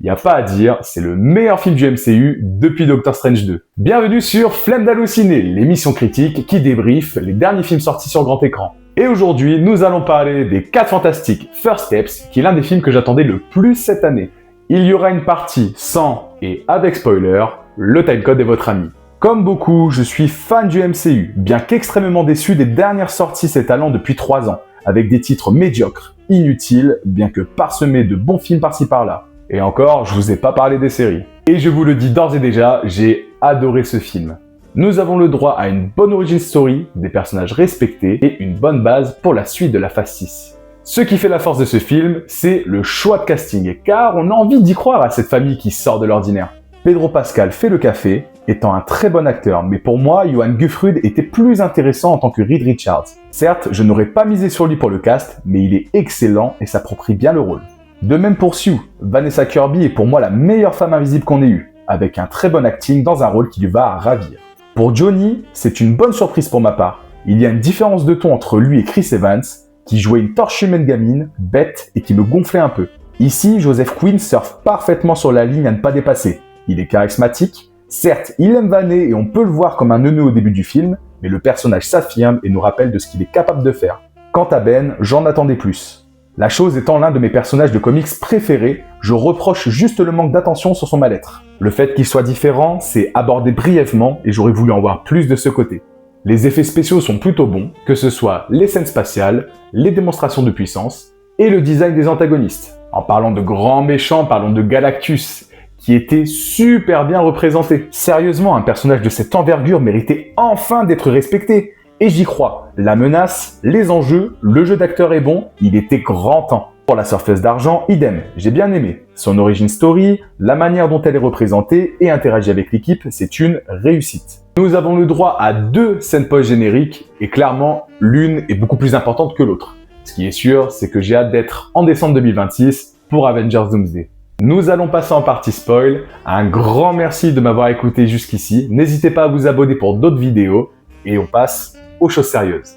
Y a pas à dire, c'est le meilleur film du MCU depuis Doctor Strange 2. Bienvenue sur Flemme d'halluciner, l'émission critique qui débriefe les derniers films sortis sur grand écran. Et aujourd'hui, nous allons parler des 4 Fantastiques First Steps, qui est l'un des films que j'attendais le plus cette année. Il y aura une partie sans et avec spoiler, le timecode est votre ami. Comme beaucoup, je suis fan du MCU, bien qu'extrêmement déçu des dernières sorties s'étalant depuis 3 ans, avec des titres médiocres, inutiles, bien que parsemés de bons films par-ci par-là. Et encore, je vous ai pas parlé des séries. Et je vous le dis d'ores et déjà, j'ai adoré ce film. Nous avons le droit à une bonne origin story, des personnages respectés et une bonne base pour la suite de la phase 6. Ce qui fait la force de ce film, c'est le choix de casting, car on a envie d'y croire à cette famille qui sort de l'ordinaire. Pedro Pascal fait le café, étant un très bon acteur, mais pour moi, Ioan Gruffudd était plus intéressant en tant que Reed Richards. Certes, je n'aurais pas misé sur lui pour le cast, mais il est excellent et s'approprie bien le rôle. De même pour Sue, Vanessa Kirby est pour moi la meilleure femme invisible qu'on ait eue, avec un très bon acting dans un rôle qui lui va ravir. Pour Johnny, c'est une bonne surprise pour ma part. Il y a une différence de ton entre lui et Chris Evans, qui jouait une torche humaine gamine, bête et qui me gonflait un peu. Ici, Joseph Quinn surfe parfaitement sur la ligne à ne pas dépasser. Il est charismatique, certes il aime vanner et on peut le voir comme un neuneu au début du film, mais le personnage s'affirme et nous rappelle de ce qu'il est capable de faire. Quant à Ben, j'en attendais plus. La chose étant l'un de mes personnages de comics préférés, je reproche juste le manque d'attention sur son mal-être. Le fait qu'il soit différent, c'est abordé brièvement et j'aurais voulu en voir plus de ce côté. Les effets spéciaux sont plutôt bons, que ce soit les scènes spatiales, les démonstrations de puissance et le design des antagonistes. En parlant de grands méchants, parlons de Galactus, qui était super bien représenté. Sérieusement, un personnage de cette envergure méritait enfin d'être respecté. Et j'y crois. La menace, les enjeux, le jeu d'acteur est bon, il était grand temps. Pour la Surfeuse d'Argent, idem, j'ai bien aimé. Son origin story, la manière dont elle est représentée et interagit avec l'équipe, c'est une réussite. Nous avons le droit à 2 scènes post-génériques et clairement, l'une est beaucoup plus importante que l'autre. Ce qui est sûr, c'est que j'ai hâte d'être en décembre 2026 pour Avengers Doomsday. Nous allons passer en partie spoil. Un grand merci de m'avoir écouté jusqu'ici. N'hésitez pas à vous abonner pour d'autres vidéos et on passe aux choses sérieuses.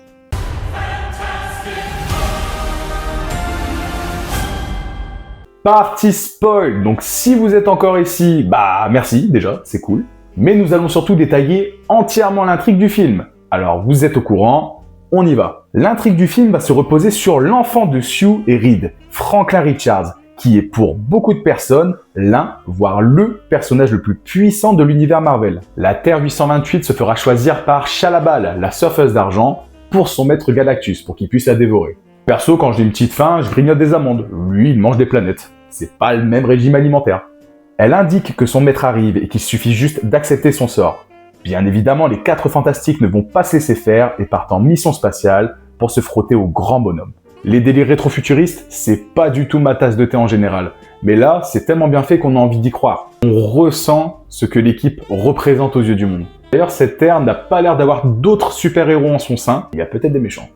Partie spoil. Donc si vous êtes encore ici, merci déjà, c'est cool. Mais nous allons surtout détailler entièrement l'intrigue du film. Alors vous êtes au courant, on y va. L'intrigue du film va se reposer sur l'enfant de Sue et Reed, Franklin Richards, qui est pour beaucoup de personnes l'un, voire le personnage le plus puissant de l'univers Marvel. La Terre 828 se fera choisir par Shalla-Bal, la Surfeuse d'Argent, pour son maître Galactus, pour qu'il puisse la dévorer. Perso, quand j'ai une petite faim, je grignote des amandes. Lui, il mange des planètes. C'est pas le même régime alimentaire. Elle indique que son maître arrive et qu'il suffit juste d'accepter son sort. Bien évidemment, les 4 Fantastiques ne vont pas se laisser faire et partent en mission spatiale pour se frotter au grand bonhomme. Les délires rétro-futuristes, c'est pas du tout ma tasse de thé en général. Mais là, c'est tellement bien fait qu'on a envie d'y croire. On ressent ce que l'équipe représente aux yeux du monde. D'ailleurs, cette Terre n'a pas l'air d'avoir d'autres super-héros en son sein. Il y a peut-être des méchants.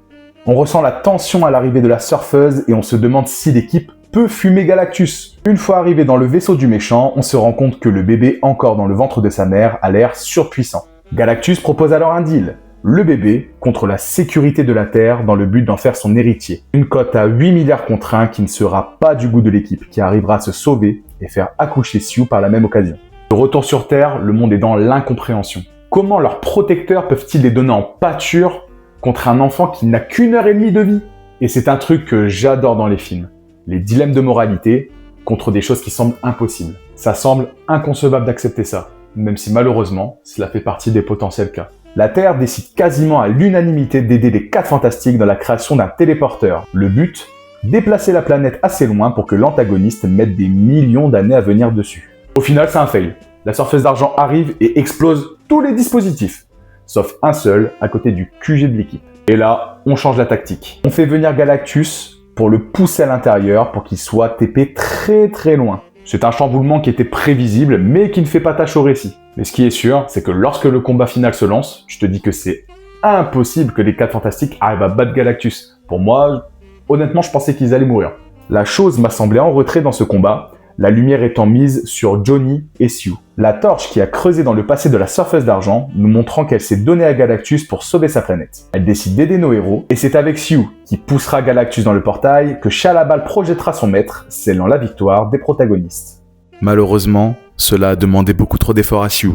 On ressent la tension à l'arrivée de la surfeuse et on se demande si l'équipe peut fumer Galactus. Une fois arrivé dans le vaisseau du méchant, on se rend compte que le bébé encore dans le ventre de sa mère a l'air surpuissant. Galactus propose alors un deal. Le bébé contre la sécurité de la Terre dans le but d'en faire son héritier. Une cote à 8 milliards contre 1 qui ne sera pas du goût de l'équipe, qui arrivera à se sauver et faire accoucher Sue par la même occasion. De retour sur Terre, le monde est dans l'incompréhension. Comment leurs protecteurs peuvent-ils les donner en pâture contre un enfant qui n'a qu'1 heure et demie de vie? Et c'est un truc que j'adore dans les films. Les dilemmes de moralité contre des choses qui semblent impossibles. Ça semble inconcevable d'accepter ça, même si malheureusement, cela fait partie des potentiels cas. La Terre décide quasiment à l'unanimité d'aider les 4 Fantastiques dans la création d'un téléporteur. Le but, déplacer la planète assez loin pour que l'antagoniste mette des millions d'années à venir dessus. Au final, c'est un fail. La Surfeuse d'Argent arrive et explose tous les dispositifs, sauf un seul à côté du QG de l'équipe. Et là, on change la tactique. On fait venir Galactus pour le pousser à l'intérieur pour qu'il soit TP très très loin. C'est un chamboulement qui était prévisible, mais qui ne fait pas tâche au récit. Mais ce qui est sûr, c'est que lorsque le combat final se lance, je te dis que c'est impossible que les 4 Fantastiques arrivent à battre Galactus. Pour moi, honnêtement, je pensais qu'ils allaient mourir. La chose m'a semblé en retrait dans ce combat, la lumière étant mise sur Johnny et Sue. La torche qui a creusé dans le passé de la Surfeuse d'Argent, nous montrant qu'elle s'est donnée à Galactus pour sauver sa planète. Elle décide d'aider nos héros, et c'est avec Sue, qui poussera Galactus dans le portail, que Shalla-Bal projettera son maître, scellant la victoire des protagonistes. Malheureusement, cela a demandé beaucoup trop d'efforts à Sue,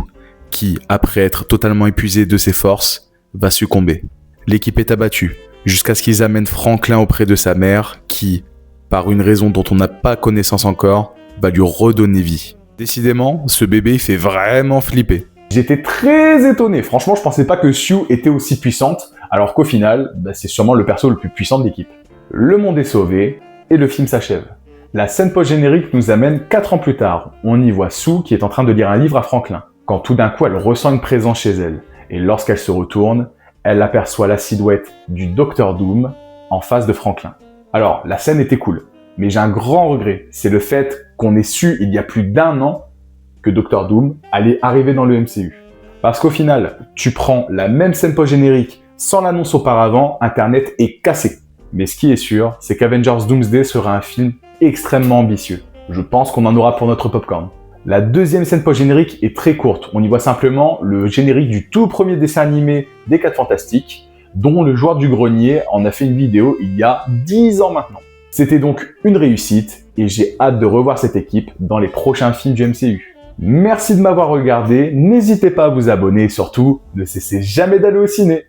qui, après être totalement épuisé de ses forces, va succomber. L'équipe est abattue, jusqu'à ce qu'ils amènent Franklin auprès de sa mère, qui, par une raison dont on n'a pas connaissance encore, va lui redonner vie. Décidément, ce bébé fait vraiment flipper. J'étais très étonné, franchement je pensais pas que Sue était aussi puissante, alors qu'au final, c'est sûrement le perso le plus puissant de l'équipe. Le monde est sauvé, et le film s'achève. La scène post-générique nous amène 4 ans plus tard. On y voit Sue qui est en train de lire un livre à Franklin, quand tout d'un coup elle ressent une présence chez elle, et lorsqu'elle se retourne, elle aperçoit la silhouette du Dr Doom en face de Franklin. Alors, la scène était cool, mais j'ai un grand regret, c'est le fait qu'on ait su il y a plus d'1 an que Dr Doom allait arriver dans le MCU. Parce qu'au final, tu prends la même scène post-générique sans l'annonce auparavant, Internet est cassé. Mais ce qui est sûr, c'est qu'Avengers Doomsday sera un film extrêmement ambitieux. Je pense qu'on en aura pour notre popcorn. La deuxième scène post-générique est très courte. On y voit simplement le générique du tout premier dessin animé des 4 Fantastiques, dont le joueur du grenier en a fait une vidéo il y a 10 ans maintenant. C'était donc une réussite et j'ai hâte de revoir cette équipe dans les prochains films du MCU. Merci de m'avoir regardé, n'hésitez pas à vous abonner et surtout, ne cessez jamais d'aller au ciné.